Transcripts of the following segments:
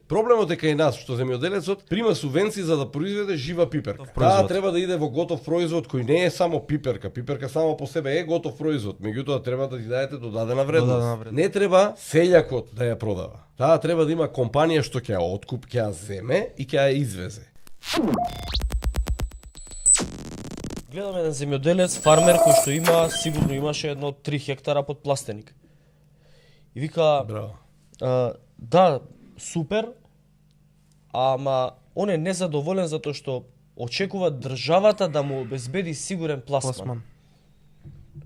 Проблемот е кај нас што земјоделецот прима субвенции за да произведе жива пиперка. Таа треба да иде во готов производ кој не е само пиперка. Пиперка само по себе е готов производ, меѓутоа треба да ти даде додадена вредност. Не треба селјакот да ја продава. Таа треба да има компанија што ќе ја откуп, ќе ја земе и ќе ја извезе. Гледаме еден земјоделец, фармер кој што има, сигурно имаше едно 3 хектара под пластеник. И вика, Браво. Да, супер, ама он е незадоволен затоа што очекува државата да му обезбеди сигурен пласман.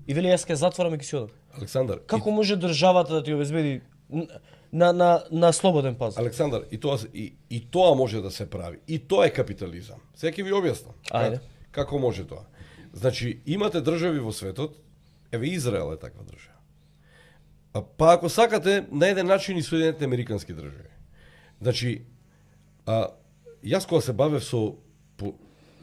И вели јас ќе затворам и ќе си одам. Александар, Како може државата да ти обезбеди на слободен пазар? Александар, и тоа може да се прави. И тоа е капитализам. Сега ќе ви објаснам. Ајде. Како може тоа? Значи, имате држави во светот, еве Израел е таква држава. Па ако сакате, на еден начин и Соединетите Американски држави. Значи, јас кога се бавев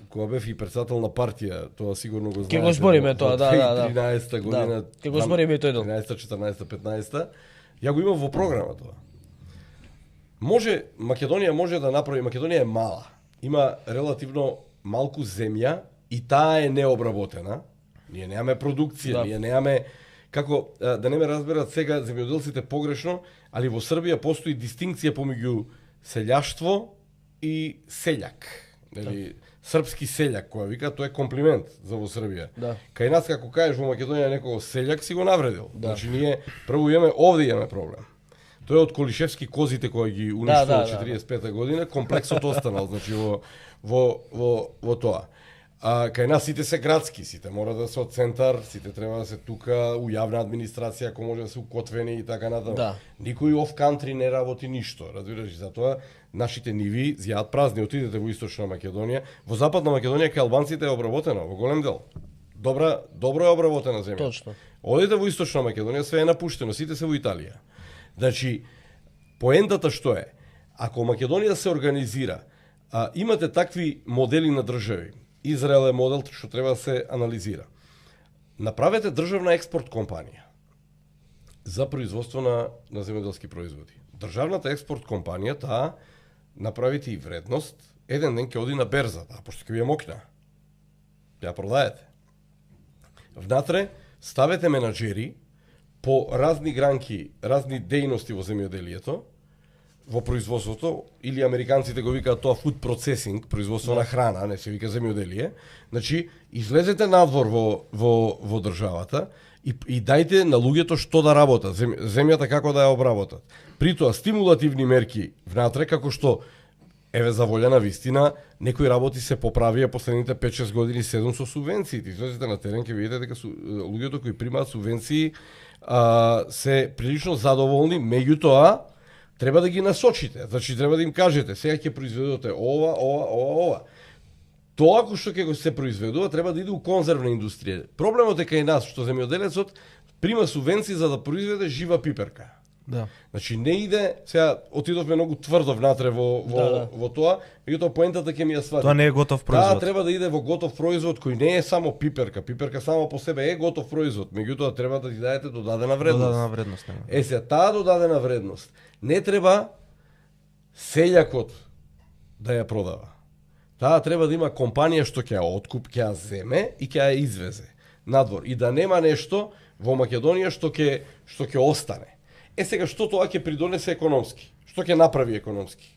кога бев и председател на партија, тоа сигурно го знаете. Ќе го збориме тоа, да. 2013 година. Ќе го збориме и тој дел. 13, 14, 15. Ја го имам во програма тоа. Македонија може да направи, Македонија е мала. Има релативно малку земја и таа е необработена. Ние немаме продукција, ние немаме како да не ме разберат сега земјоделците погрешно, али во Србија постои дистинкција помеѓу селјаштво и селјак. Нели, српски селјак, која вика, тоа е комплимент за во Србија. Да. Кај нас како кажеш во Македонија некого селјак си го навредил. Значи ние прво овде имаме проблем. Тоа е од Колишевски козите кои ги уништил 45-та година, комплексот останал, значи во тоа. Кај нас сите се градски, сите мора да се од центар, сите треба да се тука, у јавна администрација, ако може да се укотвени и така натаму. Да. Никој оф кантри не работи ништо, разбираш, затоа нашите ниви зјаат празни. Отидете во Источна Македонија, во Западна Македонија кај албанците е обработена во голем дел. Добро е обработена земја. Точно. Одите во Источна Македонија, све е напуштено, сите се во Италија. Значи, поентата што е? Ако Македонија се организира, имате такви модели на држави. Израел е модел што треба да се анализира. Направете државна експорт компанија за производство на земјоделски производи. Државната експорт компанија таа направите и вредност, еден ден ќе оди на берзата, пошто ќе ви ја мокна. Ја продаете. Внатре ставете менаџери по разни гранки, разни дејности во земјоделието, во производството, или американците го викаат тоа food processing, производство на храна, не се вика земјоделие. Значи, излезете надвор во државата и дајте на луѓето што да работат, земјата како да ја обработат. При тоа стимулативни мерки внатре, како што еве за волја на вистина, некои работи се поправија последните 5-6 години, 7 со субвенциите. Излезете на терен, ќе видите дека луѓето кои примаат субвенции се прилично задоволни, меѓутоа треба да ги насочите. Значи треба да им кажете, сега ќе произведувате ова. Тоа што ќе се произведува треба да иде у конзервна индустрија. Проблемот е кај нас што земјоделецот прима субвенции за да произведе жива пиперка. Да. Значи не иде, сега отидовме многу тврдо внатре во тоа, меѓутоа поентата ќе ми ја свати. Тоа не е готов производ. Таа треба да иде во готов производ кој не е само пиперка. Пиперка само по себе е готов производ, меѓутоа треба да ти даде додадена вредност. Додадена вредност нема. Сега таа додадена вредност не треба селјакот да ја продава. Таа треба да има компанија што ќе ја откуп, ќе ја земе и ќе ја извезе надвор и да нема нешто во Македонија што ќе остане. Сега што тоа ќе придонесе економски? Што ќе направи економски?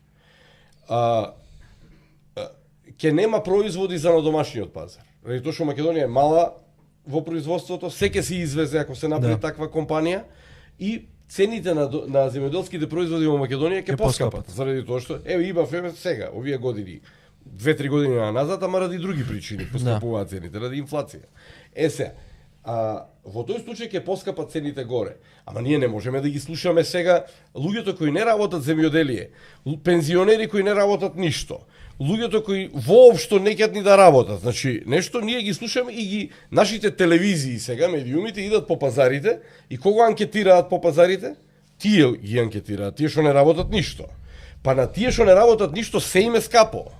Ќе нема производи за на домашниот пазар. Ради тоа што Македонија е мала во производството, се ќе се извезе ако се направи таква компанија и цените на земјоделските производи во Македонија ќе поскапат. Заради тоа што имавме сега, овие години, 2-3 години назад, ама ради други причини поскапуваат цените, ради инфлација. Сега, во тој случај ќе поскапат цените горе. Ама ние не можеме да ги слушаме сега луѓето кои не работат земјоделие, пензионери кои не работат ништо, луѓето кои воопшто не ќе ни да работат. Значи, нешто ние ги слушаме и нашите телевизии сега, медиумите идат по пазарите и кого анкетираат по пазарите? Тие ги анкетираат, тие што не работат ништо. Па на тие што не работат ништо се им е скапо.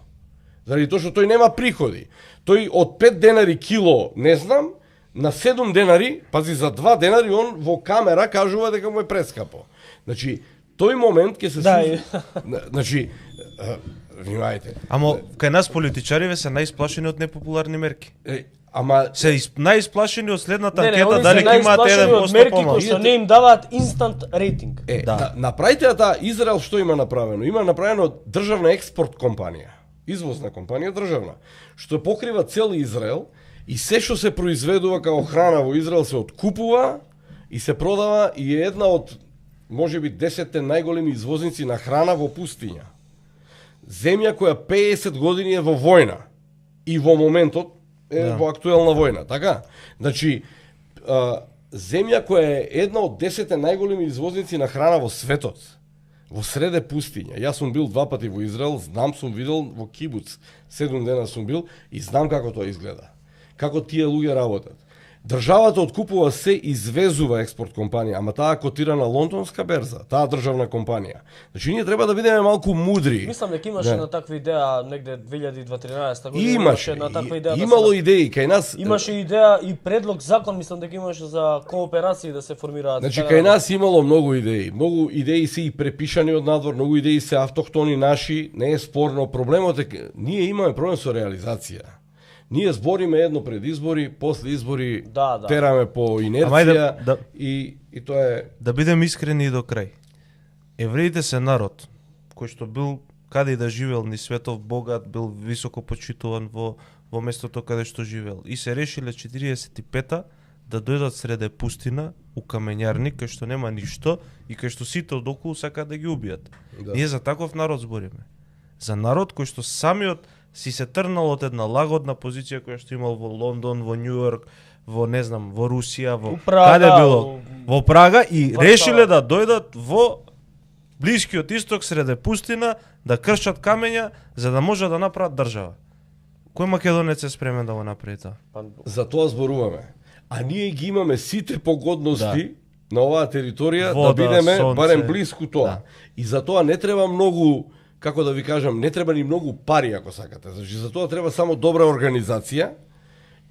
Заради тоа што тој нема приходи. Тој од 5 денари кило, не знам, на 7 денари, пази за 2 денари он во камера кажува дека му е прескапо. Значи, тој момент ќе се Да, значи внимајте. Ама кај нас политичариве се најисплашени од непопуларни мерки. Ама Се најисплашени од следната Не, анкета они дали се ќе имаат најисплашени од 1% мерки кои помалку. што не им даваат инстант рейтинг. Да. Направите таа Израел што има направено? Има направено државна експорт компанија, извозна компанија државна, што покрива цел Израел и се што се произведува како храна во Израел се откупува и се продава и е една од можеби 10 најголеми извозници на храна во пустиња. Земја која 50 години е во војна и во моментот е во актуелна војна, така? Значи, земја која е една од 10 најголеми извозници на храна во светот, во среде пустиња. Јас сум бил 2 пати во Израел, знам, сум видел во кибуц, 7 дена сум бил и знам како тоа изгледа. Како тие луѓе работат. Државата откупува се, извезува експорт компанија, ама таа котира на лондонска берза, таа државна компанија. Значи ние треба да бидеме малку мудри. Мислам дека имаше на таква идеја негде 2013 година. Имаше на таква идеја. Имало идеи кај нас. Имаше идеја и предлог закон, мислам дека имаше за кооперации да се формираат. Значи кај нас имало многу идеи. Многу идеи се и препишани од надвор, многу идеи се автохтони наши, не е спорно. Проблемот е ние имаме проблем со реализација. Ние збориме едно пред избори, после избори тераме по инерција и тоа е... Да бидем искрени и до крај. Евреите се народ кој што бил каде и да живел ни светов богат, бил високо почитуван во местото каде што живел. И се решиле 45-та да дојдат среде пустина, у камењарник, кај што нема ништо и кај што сите одоколу сакаат да ги убијат. Да. Ние за таков народ збориме. За народ кој што самиот си се трнал од една лагодна позиција која што имал во Лондон, во Њу Йорк, во не знам, во Русија, во Прага, каде било, во Прага и Варшава. решиле да дојдат во Блискиот исток среде пустина да кршат камења за да може да направат држава. Кој македонец е спремен да го направи тоа? За тоа зборуваме. А ние ги имаме сите погодности на оваа територија да бидеме сонце, барем блиску тоа. Да. И за тоа не треба многу, како да ви кажам, не треба ни многу пари ако сакате. Значи за тоа треба само добра организација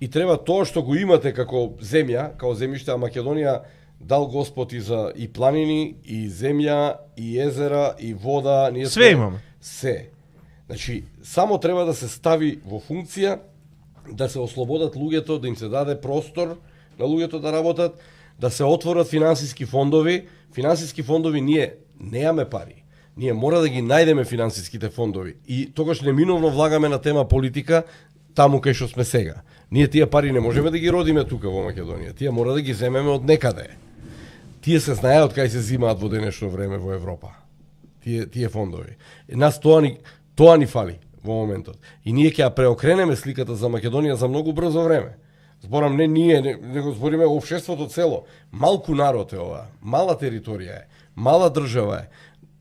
и треба тоа што го имате како земја, како земјиште, а Македонија дал Господ и за и планини, и земја, и езера, и вода, ние Све имаме. Се. Значи само треба да се стави во функција, да се ослободат луѓето, да им се даде простор на луѓето да работат, да се отворат финансиски фондови. Финансиски фондови ние неаме пари. Ние мора да ги најдеме финансиските фондови. И тогаш неминовно влагаме на тема политика таму кај што сме сега. Ние тие пари не можеме да ги родиме тука во Македонија. Тие мора да ги земеме од некаде. Тие се знаеат кај се зимаат во денешно време во Европа. Тие фондови. Нас тоа ни фали во моментот. И ние ќе ја преокренеме сликата за Македонија за многу брзо време. Зборам не ние, него збориме општеството цело. Малку народ е ова, мала територија е, мала држава е.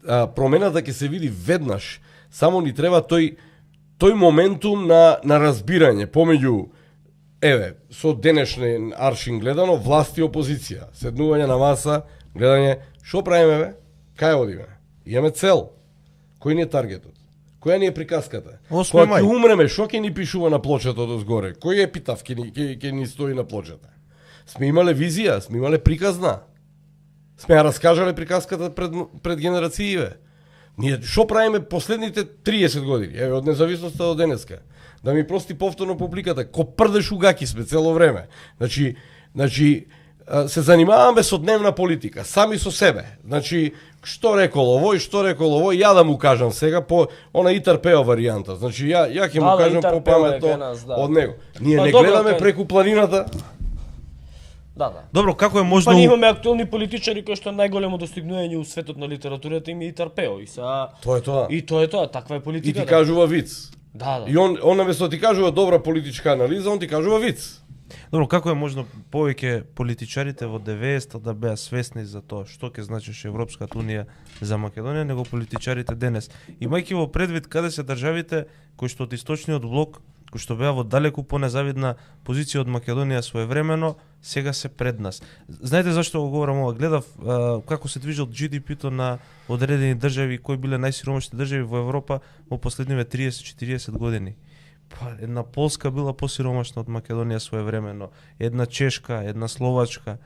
Промената ќе се види веднаш. Само ни треба тој моментум на разбирање помеѓу со денешен аршин гледано власт и опозиција. Седнување на маса, гледање што правиме бе? Кај одиме? Имаме цел. Кој ни е таргетот? Која ни е приказката? Кога ќе умреме, што ќе ни пишува на плочата од озгоре? Кој епитаф ќе ни стои на плочата? Сме имале визија, сме имале приказна. Сме ја раскажале приказката пред генерациите. Ние што правиме последните 30 години? Еве од независноста до денеска. Да ми прости повторно публиката, ко прдеш угаки сме цело време. Значи се занимаваме со дневна политика, сами со себе. Значи што рекол овој, ја да му кажам сега по она Итар-Пео варијанта. Значи ја ќе му кажам по паметно од него. Ние не гледаме преку планината. Да. Добро, како е можно... Па ние имаме актуелни политичари кои што најголемо достигнување у светот на литературата им е Итар-Пео и са... Тоа е тоа. И тоа е тоа, таква е политиката. И ти кажува виц. Да. И он наместо ти кажува добра политичка анализа, он ти кажува виц. Добро, како е можно повеќе политичарите во 90-та да беа свесни за тоа што ќе значеше Европската унија за Македонија, него политичарите денес. Имајќи во предвид каде се државите кои што од источниот блок, кои што беа во далеку понезавидна позиција од Македонија своевремено, сега се пред нас. Знаете зашто го говорам ова? Гледав како се движел GDP-то на одредени држави кои биле најсиромашни држави во Европа во последниве 30-40 години. Па, една Полска била посиромашна од Македонија своевремено, една Чешка, една Словачка,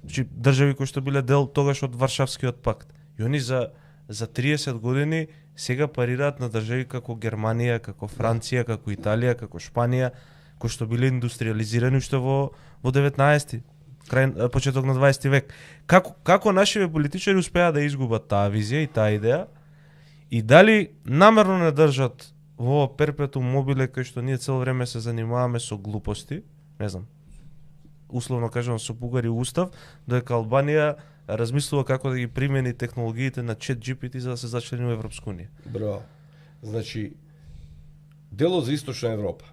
значи држави кои што биле дел тогаш од Варшавскиот пакт. И они за за 30 години сега парираат на држави како Германија, како Франција, како Италија, како Шпанија, кои што биле индустриализирани уште во 19-ти, почеток на 20 век. Како нашиве политичари успеа да изгубат таа визија и таа идеја? И дали намерно не држат во ова перпетум мобиле кај што ние цело време се занимаваме со глупости, не знам, условно кажам со пугари устав, додека Албанија размислува како да ги примени технологиите на ChatGPT за да се зачлени во Европска унија. Браво. Значи, делот за Источна Европа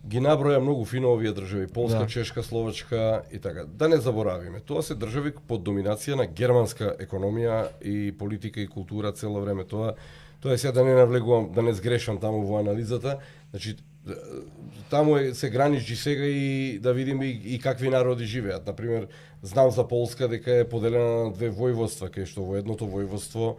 ги наброја многу фино овие држави, Полска, Чешка, Словачка и така. Да не заборавиме, тоа се држави под доминација на германска економија и политика и култура цело време. Тоа е сега да не навлегувам, да не сгрешам таму во анализата. Значи, таму се граничи сега и да видиме и какви народи живеат. Например, знам за Полска дека е поделена на две војводства, кај што во едното војводство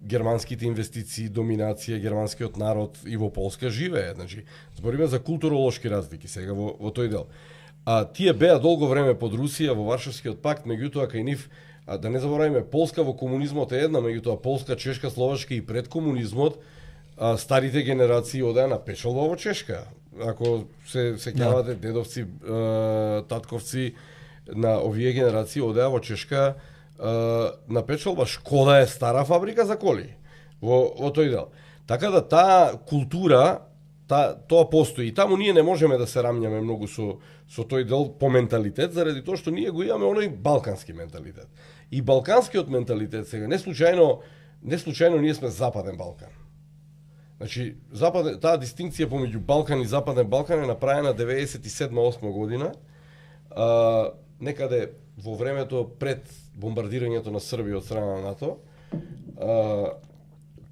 германските инвестиции, доминација, германскиот народ и во Полска живее. Значи, збориме за културолошки разлики сега во тој дел. Тие беа долго време под Русија во Варшавскиот пакт, меѓутоа кај нив, да не забораваме, Полска во комунизмот е една, меѓутоа Полска, Чешка, Словачка и пред комунизмот старите генерации одеа на печалба во Чешка. Ако се сеќавате, дедовци, татковци на овие генерации одеа во Чешка на печалба. Шкода е стара фабрика за коли во тој дел. Така да таа култура, тоа постои. И таму ние не можеме да се рамњаме многу со тој дел по менталитет, заради тоа што ние го имаме оној балкански менталитет. И балканскиот менталитет сега, не случајно ние сме Западен Балкан. Значи, таа дистинкција помеѓу Балкан и Западен Балкан е направена 97-8 година, некаде во времето пред бомбардирањето на Србија од страна на НАТО.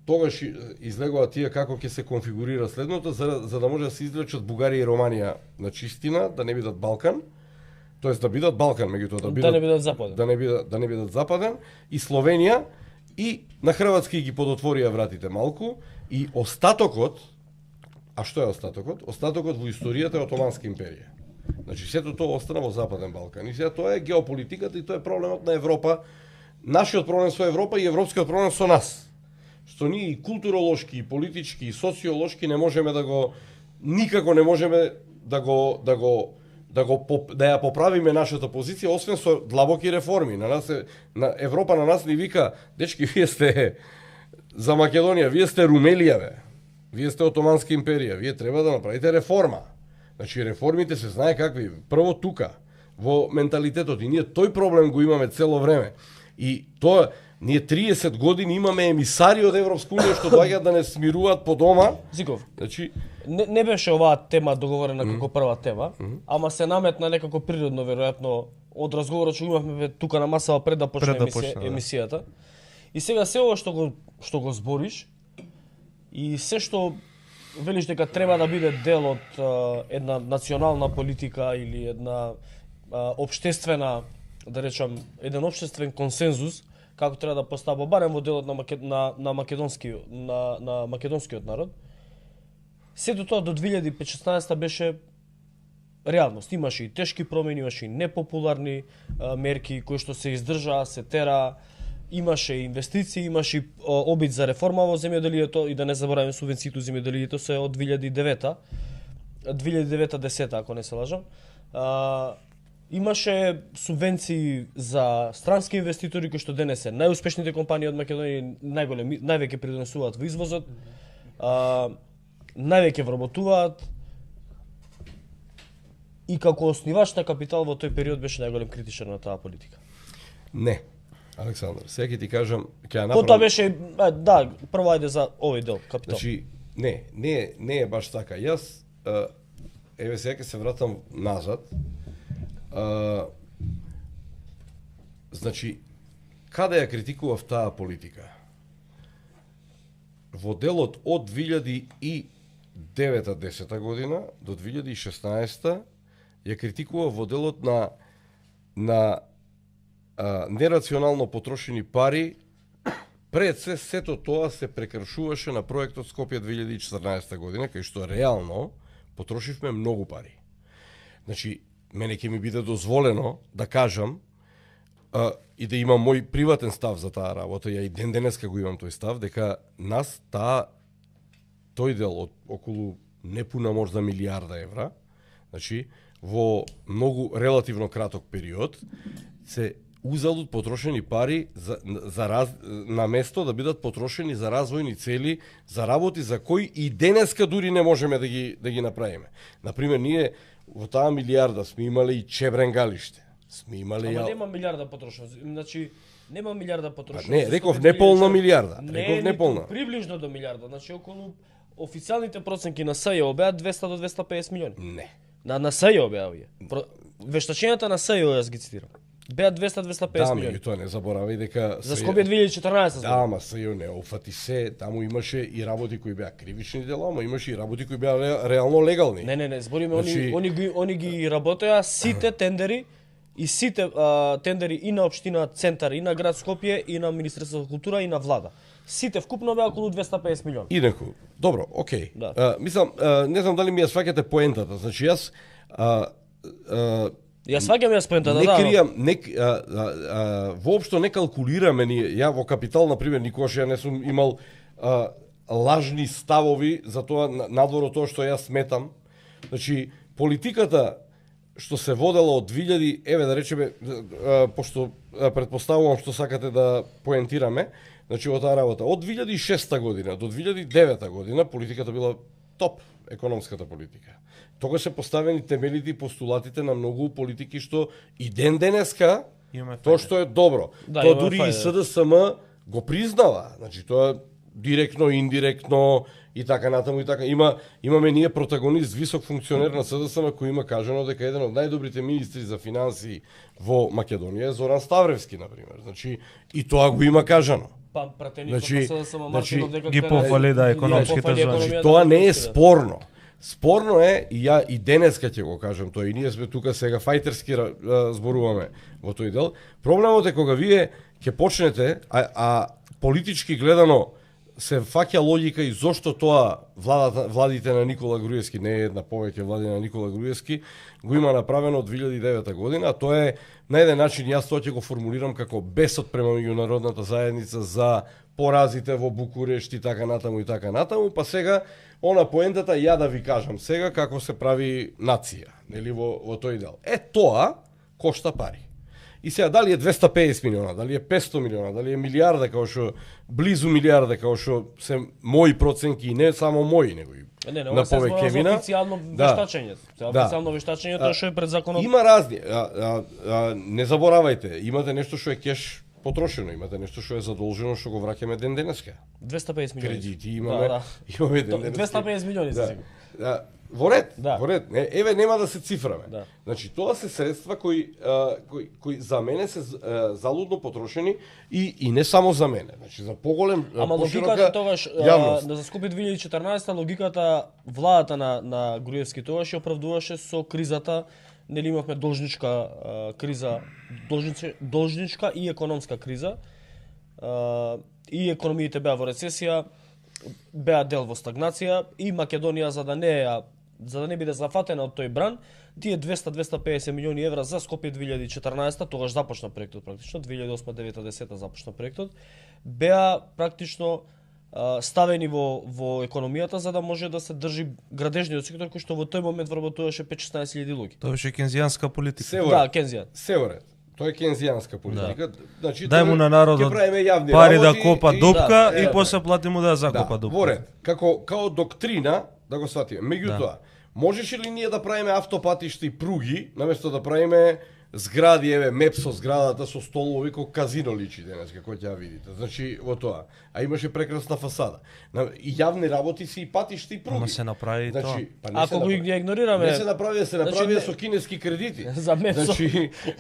Тогаш излегува тие како ќе се конфигурира следното, за да може да се излечат Бугарија и Романија на чистина, да не бидат Балкан, тоест да бидат Балкан, меѓутоа да не бидат Западен. Да не бидат Западен, и Словенија, и на Хрватски ги подотворија вратите малку, и остатокот, а што е остатокот? Остатокот во историјата е Отоманска империја. Значи, сето тоа остана во Западен Балкан. И сега тоа е геополитиката и тоа е проблемот на Европа. Нашиот проблем со Европа и европскиот проблем со нас. Што ние и културолошки, и политички, и социолошки не можеме никако не можеме да ја поправиме нашата позиција, освен со длабоки реформи. На Европа на нас ни вика: дечки, вие сте за Македонија, вие сте Румелија, бе. Вие сте Отоманска империја, вие треба да направите реформа. Значи, реформите се знае какви. Прво тука, во менталитетот. И ние тој проблем го имаме цело време. И тоа, ние 30 години имаме емисари од Европска унија што доаѓаат да не смируваат по дома. Зиков, значи, не беше оваа тема договорена како прва тема, ама се наметна некако природно, веројатно, од разговорот што имавме тука на масава пред да почне емисијата. И сега се ова што го збориш, и се што велиш дека треба да биде дел од една национална политика или една општествена, да речам, еден општествен консензус како треба да постапа барем во делот на македонскиот народ. Сето тоа до 2016 беше реалност. Имаше и тешки промени, имаше и непопуларни мерки кои што се издржаа, се тераа. Имаше инвестиции, имаше обид за реформа во земјоделието и да не забораваме субвенциите во земјоделието се од 2009-10, ако не се лажам. Имаше субвенции за странски инвеститори кои што денес се најуспешните компании од Македонија, највеќе придонесуваат во извозот, највеќе вработуваат и како основач на капитал во тој период беше најголем критичар на таа политика. Не. Александар, сега ќе ти кажам, ќе направам... Тоа беше, да, прво ајде за овој дел, капитал. Значи, не е баш така. Јас, еве сега ќе се вратам назад. Значи, каде ја критикував таа политика? Во делот од 2009-10 година до 2016 ја критикував во делот на нерационално потрошени пари. Пред сето тоа се прекршуваше на проектот Скопје 2014 година, кај што реално потрошивме многу пари. Значи, мене ќе ми биде дозволено да кажам, и да имам мој приватен став за таа работа, ја и ден денеска го имам тој став, дека нас тој дел од околу непуна можда милиарда евра, значи во многу релативно краток период се узалуд потрошени пари на место да бидат потрошени за развојни цели, за работи за кои и денеска дури не можеме да ги направиме. Например, ние во таа милиарда сме имале и чебренгалиште. Сме имале Ама нема милиарда потрошено. Значи нема милиарда потрошено. Не, реков неполна милиарда. Реков неполна. Приближно до милиарда. Значи околу официјалните проценки на СЈО беа 200 до 250 милиони. Не. На СЈО беа овие. Вештачењата на СЈО јас ги цитирам. Беа 200-250 милиони. Да, тоа не заборавај дека За Скопје 2014. Да, ама СЈО не офати се, таму имаше и работи кои беа кривични дела, ама имаше и работи кои беа реално легални. Не, збориме, Значи... они ги работеа сите тендери и сите тендери и на општина Центар, и на град Скопје, и на Министерството за култура, и на влада. Сите вкупно беа околу 250 милиони. Инаку, добро, окей. Да. Мислам, не знам дали ми ја сваќате поентата. Значи јас Ја сваќам јас поентата, не да. кријам, воопшто не калкулираме ние. Ја во Капитал, например, никогаш ја не сум имал лажни ставови за тоа надвор од тоа што јас сметам. Значи, политиката што се водела од 2000, еве да речеме, пошто претпоставувам што сакате да поентираме, значи во таа работа, од 2006 година до 2009 година политиката била топ, економската политика. Тогаш се поставени темелите и постулатите на многу политики што и ден денеска тоа што е добро. Да, тоа дури и СДСМ го признава. Значи тоа директно, индиректно и така натаму и така. Имаме ние протагонист, висок функционер на СДСМ кој има кажано дека еден од најдобрите министри за финансии во Македонија е Зоран Ставревски, например. Значи и тоа го има кажано. Па пратеникот на СДСМ Мартинов дека ги пофали да економските зони. Тоа не е спорно. Спорно е, и ја и денеска ќе го кажам тоа, и ние сме тука сега фајтерски зборуваме во тој дел. Проблемот е кога вие ќе почнете, а политички гледано се фаќа логика и зошто тоа владите на Никола Груевски, не е една повеќе влади на Никола Груевски, го има направено од 2009 година, а тоа е на еден начин, јас тоа ќе го формулирам како бесот према меѓународната заедница за поразите во Букурешт и така натаму, па сега она поентата ја да ви кажам сега како се прави нација, нели во тој дел. Тоа кошта пари. И сега дали е 250 милиона, дали е 500 милиона, дали е милиарда, како што близу милиарда, како што се мои проценки и не само мои, него и на повеќе мина. Официјално вештачење. Официјално вештачење тоа што е пред законот. Има разни. Не заборавајте, имате нешто што е кеш потрошено, имате нешто што е задолжено што го враќаме ден денеска. 250 милиони. Кредити имаме. Имаме ден денеска. 250 милиони за сега. Во ред, да. Во ред. Еве нема да се цифраме. Да. Значи тоа се средства кои за мене се залудно потрошени и не само за мене. Значи за поголем Ама логиката тогаш за Скопје 2014 логиката владата на Груевски тогаш ја оправдуваше со кризата, нели имавме должничка криза, должничка и економска криза. И економиите беа во рецесија, беа дел во стагнација и Македонија за да не биде зафатена од тој бран, тие 200-250 милиони евра за Скопје 2014, тогаш започна проектот практично, 2008-2010 започна проектот, беа практично ставени во економијата за да може да се држи градежниот сектор кој што во тој момент вработуваше 5-16.000 луѓе. Тоа беше кензијанска политика. Да, Кензијан. Северет. Тоа е кензијанска политика. Да. Значи, дај му на народот пари да копа дупка и после плати му да закопа дупка. Во ред. Како доктрина, да го сватиме. Меѓутоа, можеше ли ние да правиме автопатишта и пруги, наместо да правиме згради, еве, мепсо зградата со столови, како казино личи денес, како ќе ја видите. Значи, во тоа. А имаше прекрасна фасада. И јавни работи си и патишта и пруги. Ама се направи значи, тоа. Ако го игнорираме... Не се направи, се направи со кинески кредити. За мепсо,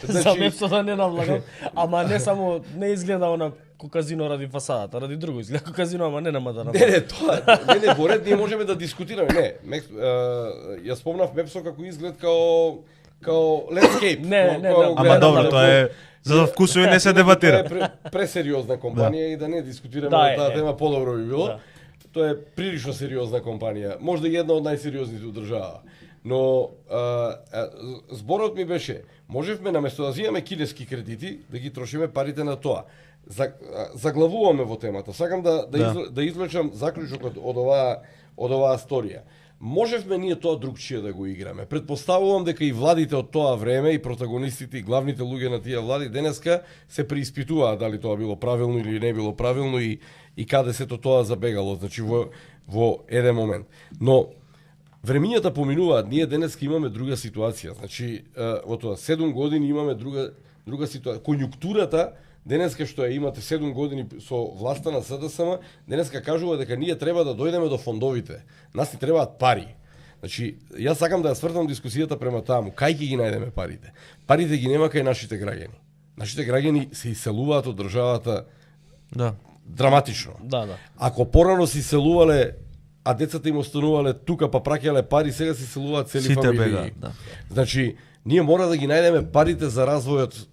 за мепсо да не навлагам. Ама не само, не изгледа она ко казино ради фасадата, ради друго изгледа ко казино, ама не нема да направи. Не, тоа, не, во ред, ние можеме да дискутираме. Не, ја спомнав мепсо како изглед као landscape. Не, ама добро, тоа е за вкусови не се дебатира. Тоа е пресериозна компанија и да не дискутираме таа тема, подобро би било. Тоа е прилично сериозна компанија, можда и една од најсериозните у држава. Но зборот ми беше, можевме наместо да земеме кинески кредити, да ги трошиме парите на тоа. Заглавуваме во темата. Сакам да извлечам заклучокот од оваа сторија. Можевме ние тоа другчие да го играме. Предпоставувам дека и владите од тоа време и протагонистите и главните луѓе на тие влади денеска се преиспитуваат дали тоа било правилно или не било правилно и каде сето тоа забегало, значи во еден момент. Но времињата поминуваат, ние денеска имаме друга ситуација. Значи во тоа 7 години имаме друга ситуација. Конјунктурата денеска што ја имате 7 години со власта на СДСМ, денеска кажува дека ние треба да дојдеме до фондовите. Нас ни требаат пари. Значи, јас сакам да ја свртам дискусијата према таму. Кај ќе ги најдеме парите? Парите ги нема кај нашите граѓани. Нашите граѓани се иселуваат од државата драматично. Ако порано се иселувале, а децата им останувале тука, па праќале пари, сега се иселуваат цели фамилии. Значи, ние мора да ги најдеме парите за развојот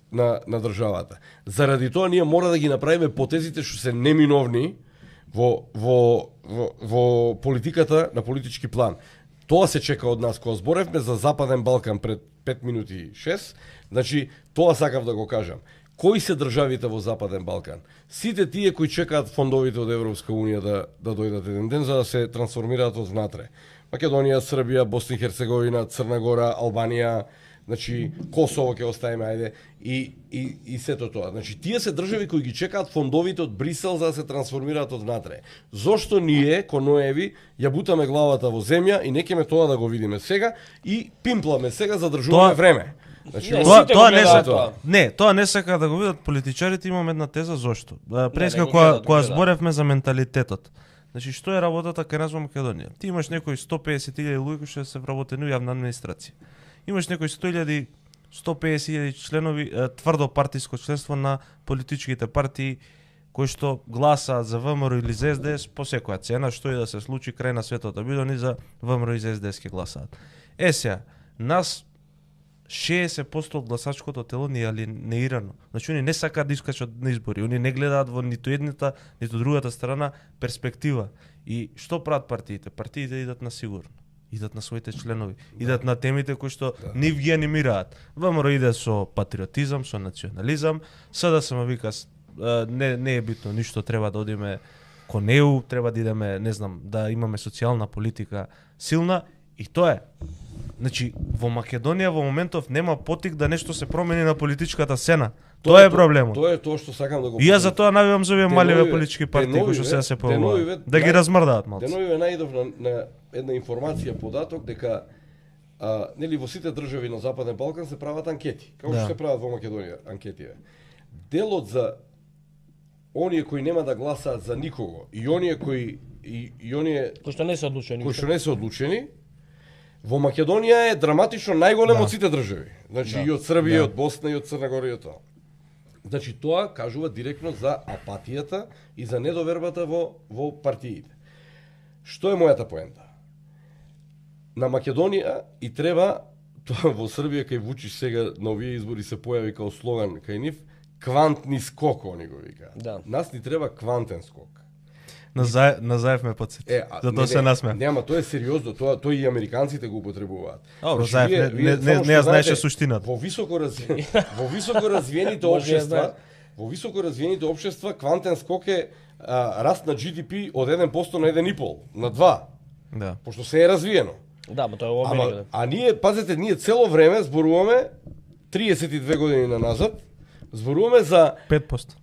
на државата. Заради тоа ние мора да ги направиме потезите што се неминовни во политиката на политички план. Тоа се чека од нас. Кога зборевме за Западен Балкан пред 5 минути 6, значи тоа сакав да го кажам. Кои се државите во Западен Балкан? Сите тие кои чекаат фондовите од Европска Унија да дојдат еден ден за да се трансформираат од внатре. Македонија, Србија, Босна и Херцеговина, Црна Гора, Албанија, значи Косово ќе оставиме, ајде, и сето тоа. Значи тие се држави кои ги чекаат фондовите од Брисел за да се трансформираат од внатре. Зошто ние, коноеви, ја бутаме главата во земја и некеме тоа да го видиме сега и пимпламе сега, задржуваме време. Значи, тоа не сака да го видат политичарите, имам една теза зошто. Преска кога зборевме за менталитетот. Значи што е работата кај нас во Македонија? Ти имаш некои 150.000 луѓе што се вработени во јавна администрација. Имаш некои 100.000, 150.000 членови тврдо партиско членство на политичките партии кои што гласаат за ВМРО или за СДС по секоја цена, што и да се случи крај на светот да биде, ни за ВМРО и за СДС ќе гласаат. Сега, нас 60% од гласачкото тело ни е алиенирано. Значи, они не сакаат да искачат на избори. Они не гледаат во ниту едната, ниту другата страна перспектива. И што прават партиите? Партиите идат на сигурно. Идат на своите членови. Идат на темите кои што нив ги анимираат. ВМРО иде со патриотизам, со национализам. СДСМ вика, не е битно ништо, треба да одиме кон ЕУ, треба да идеме, не знам, да имаме социјална политика силна. И тоа е. Значи, во Македонија во моментов нема потик да нешто се промени на политичката сцена. Тоа е проблемот. Тоа е тоа што сакам да го. И јас за тоа навивам за овие маливе политички партии кои што сега се појавуваат. Да ги размрдаат малку. Деновиве наидов на една информација, податок дека нели во сите држави на Западен Балкан се прават анкети. Како што се прават во Македонија анкети. Делот за оние кои нема да гласаат за никого и оние кои што не се одлучени, во Македонија е драматично најголем од сите држави. Значи и од Србија, и од Босна, и од Црна Гора и од тоа. Значи тоа кажува директно за апатијата и за недовербата во партиите. Што е мојата поента? На Македонија и треба, тоа во Србија кај Вучич сега на овие избори се појави као слоган кај нив, квантни скок, они го викаат. Нас ни треба квантен скок. На Заев ме подсети. Затоа се насмеа. Нема, тоа е сериозно, тоа и американците го употребуваат. Заев не знаеше суштината. Во високо развиените општества, квантен скок е раст на GDP од 1% на 1,5, на 2. Да. Пошто се е развиено. Да, но тоа е во Америка. А ние, пазете, ние цело време зборуваме 32 години на назад, зборуваме за 5%.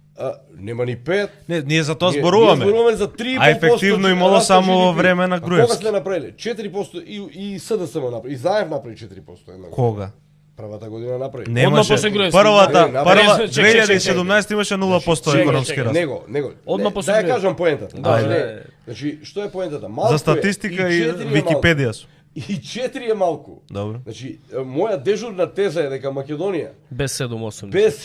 Нема ни 5. Не, ние за тоа зборуваме. Ние зборуваме за 3,5%. А ефективно имало само во време на Груевски. Кога сме направиле? 4% и СДСМ направи. И Заев направи 4%. Кога? Првата година направи. Немаше. Прва 2017 имаше 0% економски раст. Него. Одма после. Да ја кажам поентата. Значи, што е поентата? За статистика и Википедија су. И 4 е малку. Добро. Значи, моја дежурна теза е дека Македонија без 7-8. Без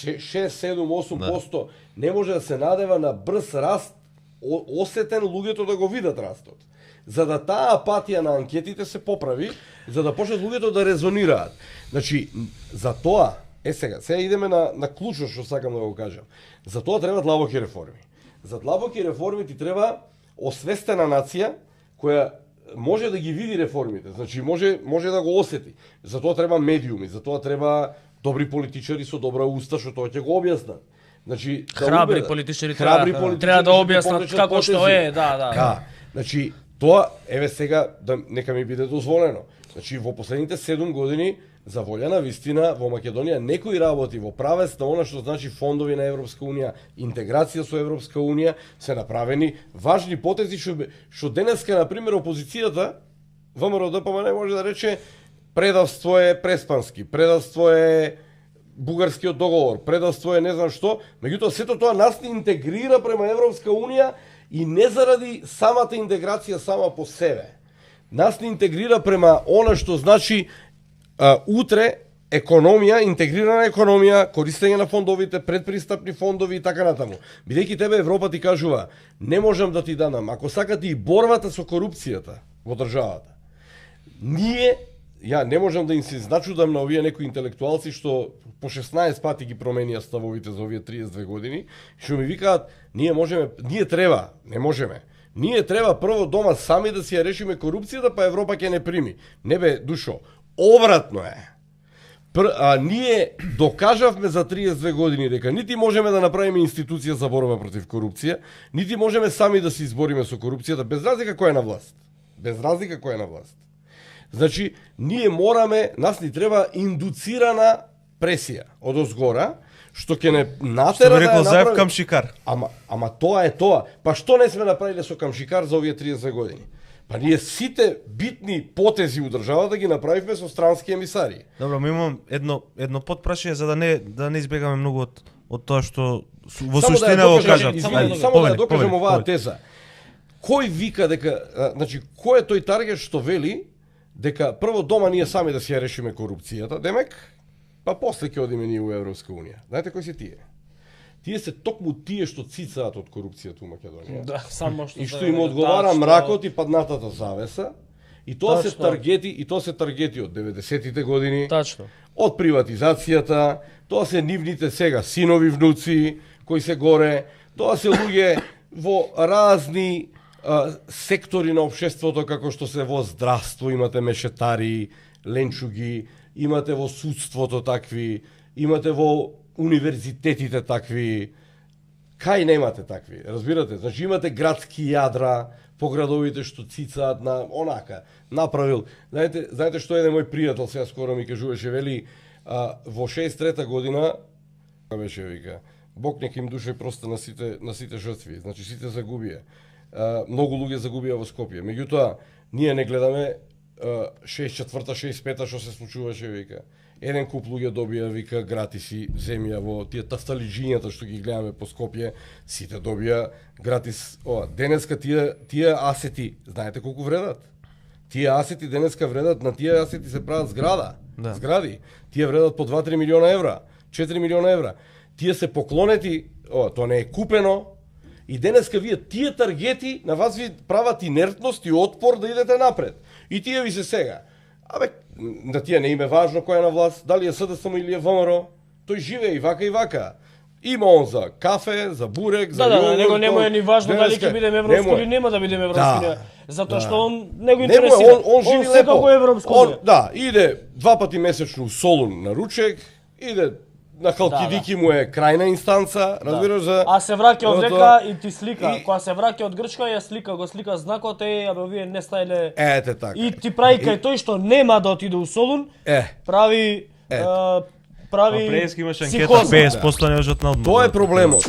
6-7-8% не може да се надева на брз раст, осетен луѓето да го видат растот. За да таа апатија на анкетите се поправи, за да почнат луѓето да резонираат. Значи, за тоа, сега идеме на клучот што сакам да го кажам. За тоа треба длабоки реформи. За длабоки реформи ти треба освестена нација која може да ги види реформите, значи може да го осети. Затоа треба медиуми, затоа треба добри политичари со добра уста што тоа ќе го објаснат. Значи Храбри политичари ќе треба да објаснат покажат како што потези. е, да. Значи тоа еве сега нека ми биде дозволено. Значи во последните 7 години за волја на вистина во Македонија некои работи во правец на она што значи фондови на Европска унија, интеграција со Европска унија, се направени важни потези што денеска на пример опозицијата ВМРО ДПМН може да рече предавство е преспански, предавство е бугарскиот договор, предавство е не знам што, меѓутоа сето тоа нас не интегрира према Европска унија и не заради самата интеграција сама по себе. Нас не интегрира према она што значи утре економија, интегрирана економија, користење на фондовите, предпристапни фондови и така натаму. Бидејќи тебе Европа ти кажува, не можам да ти дадам, ако сакате и борбата со корупцијата во државата. Ја не можам да им се значудам на овие некои интелектуалци што по 16 пати ги променија ставовите за овие 32 години, што ми викаат, ние треба прво дома сами да си ја решиме корупцијата, па Европа ќе не прими. Не бе, душо, обратно е. Ние докажавме за 32 години дека нити можеме да направиме институција за борба против корупција, нити можеме сами да се избориме со корупцијата, без разлика кој е на власт. Значи, нас ни треба индуцирана пресија од озгора, што ќе не натера да ја направи... Камшикар. Ама тоа е тоа. Па што не сме направиле со Камшикар за овие 30 години? Па ние сите битни потези у државата ги направивме со странски емисари. Добро, ми имам едно подпрашање за да не избегаме многу од тоа што во суштина го кажав. Само да докажам оваа теза. Кој вика дека, значи, кој е тој таргет што вели дека прво дома ние сами да си ја решиме корупцијата, демек, па после ќе одиме ние во Европска унија. Знаете кои се тие? Тие се токму тие што цицаат од корупцијата у Македонија. Да, само што и што им одговара мракот и паднатата завеса. И тоа се таргети од 90-тите години. Тачно. Од приватизацијата, тоа се нивните сега синови, внуци кои се горе, тоа се луѓе во разни сектори на општеството, како што се во здравство, имате мешетари, ленчуги, имате во судството такви, имате во универзитетите такви, кај немате такви, разбирате? Значи имате градски јадра по градовите што цицаат на онака, направил. Знаете што еден мој пријател сега скоро ми кажуваше, вели, во 63-та година, беше вика, Бог нека им душа и проста на сите жртви, значи сите загубија. Многу луѓе загубија во Скопје. Меѓутоа, ние не гледаме 64-та, 65-та што се случуваше, вика. Еден куп луѓе добија, вика, гратиси земја во тие тафталиџињата што ги гледаме по Скопје, сите добија гратис. Денеска тие асети, знаете колку вредат? Тие асети денеска вредат, на тие асети се прават згради. Тие вредат по 2-3 милиона евра, 4 милиона евра. Тие се поклонети, тоа не е купено. И денеска вие тие таргети на вас ви прават инертност и отпор да идете напред. И тие ви се сега. На тие не им е важно кој е на власт, дали е СДСМ или е ВМРО, тој живее и вака. Има он за кафе, за бурек, за јогурт. Него нему е ни важно дали ќе бидеме европски или нема да бидеме европски. Затоа што он него интересира. Он живи лепо. Европско. Да, иде 2 пати месечно у Солун на ручек, иде на Халкидики му е крајна инстанца, разбираш за... А се враќа од дека и ти слика. Кога се враќа од Грчка, ја слика знакот, вие не стајле... Ете така. И ти прави кај тој што нема да отиде у Солун, прави Прески имаш анкета 50% не можат на одмор. Тоа е проблемот.